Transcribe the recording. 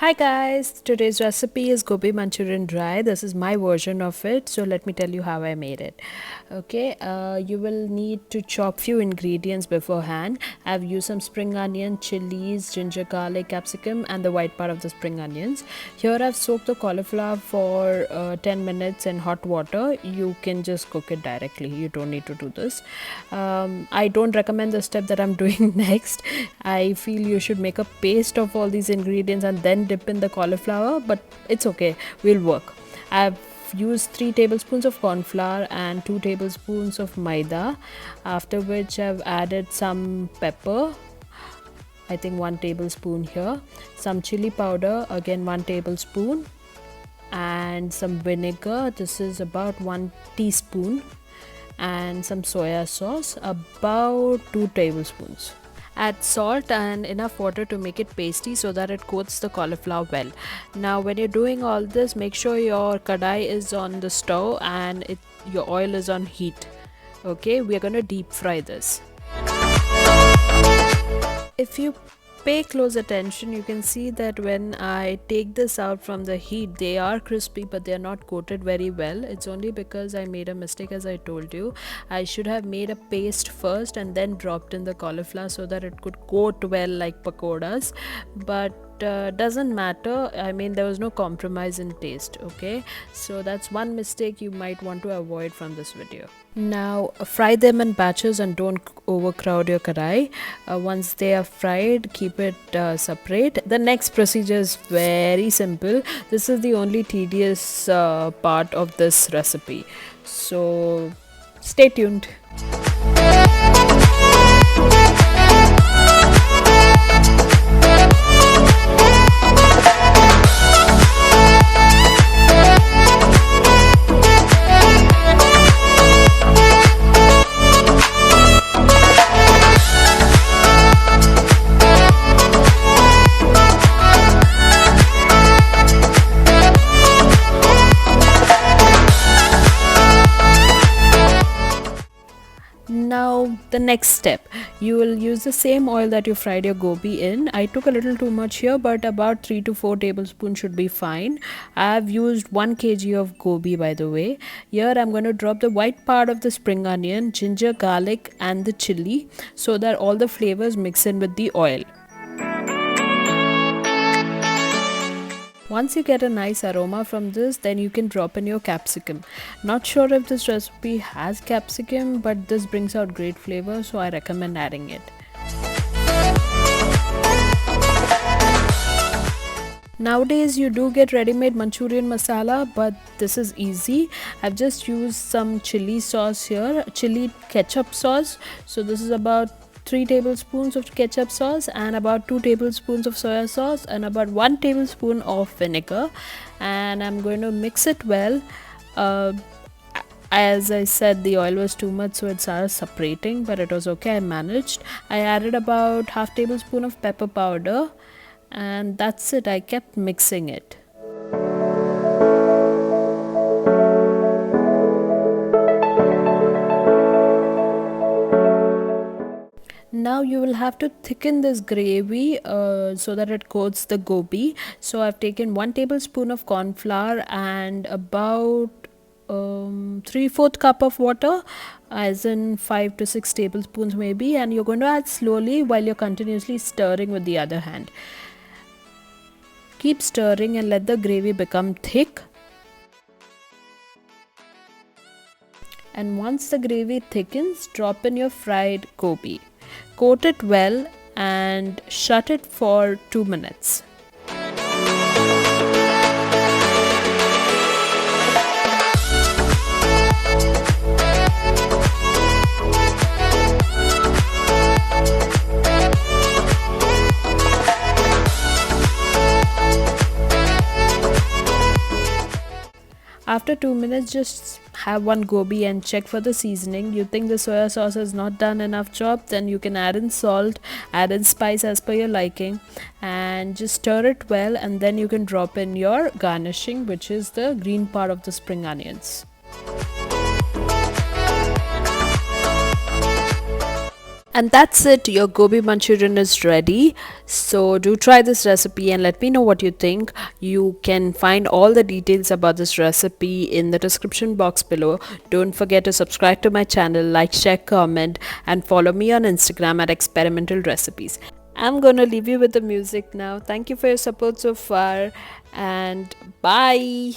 Hi guys, today's recipe is Gobi Manchurian dry. This is my version of it, so let me tell you how I made it. Okay, you will need to chop few ingredients beforehand. I've used some spring onion, chilies, ginger, garlic, capsicum and the white part of the spring onions. Here I've soaked the cauliflower for 10 minutes in hot water. You can just cook it directly, you don't need to do this. I don't recommend the step that I'm doing next. I feel you should make a paste of all these ingredients and then dip in the cauliflower, but it's okay, will work. I've used 3 tablespoons of corn flour and 2 tablespoons of maida, after which I've added some pepper, I think 1 tablespoon here, some chili powder, again 1 tablespoon, and some vinegar, this is about 1 teaspoon, and some soya sauce, about 2 tablespoons. Add salt and enough water to make it pasty so that it coats the cauliflower well. Now when you're doing all this, make sure your kadai is on the stove and your oil is on heat. Okay, we are going to deep fry this. If you pay close attention, you can see that when I take this out from the heat, they are crispy but they are not coated very well. It's only because I made a mistake. As I told you, I should have made a paste first and then dropped in the cauliflower so that it could coat well like pakoras, but doesn't matter. I mean, there was no compromise in taste. Okay, so that's one mistake you might want to avoid from this video. Now fry them in batches and don't overcrowd your kadai. Once they are fried, keep it separate. The next procedure is very simple. This is the only tedious part of this recipe, so stay tuned. Now the next step, you will use the same oil that you fried your gobi in. I took a little too much here, but about 3 to 4 tablespoons should be fine. I have used 1 kg of gobi, by the way. Here I'm going to drop the white part of the spring onion, ginger, garlic and the chili so that all the flavors mix in with the oil. Once you get a nice aroma from this, then you can drop in your capsicum. Not sure if this recipe has capsicum, but this brings out great flavor, so I recommend adding it. Nowadays you do get ready-made Manchurian masala, but this is easy. I've just used some chili sauce here, chili ketchup sauce. So this is about 3 tablespoons of ketchup sauce and about 2 tablespoons of soya sauce and about 1 tablespoon of vinegar, and I'm going to mix it well. As I said, the oil was too much, so it started separating, but it was okay, I managed. I added about half tablespoon of pepper powder, and that's it. I kept mixing it. Now you will have to thicken this gravy so that it coats the gobi. So I've taken 1 tablespoon of corn flour and about 3/4 cup of water, as in 5 to 6 tablespoons maybe, and you're going to add slowly while you're continuously stirring with the other hand. Keep stirring and let the gravy become thick. And once the gravy thickens, drop in your fried gobi. Coat it well and shut it for 2 minutes. After 2 minutes, just have one gobi and check for the seasoning. You think the soya sauce has not done enough job, then you can add in salt, add in spice as per your liking, and just stir it well, and then you can drop in your garnishing, which is the green part of the spring onions. And that's it, your gobi manchurian is ready. So do try this recipe and let me know what you think. You can find all the details about this recipe in the description box below. Don't forget to subscribe to my channel, like, share, comment, and follow me on Instagram at experimental recipes. I'm gonna leave you with the music now. Thank you for your support so far, and bye.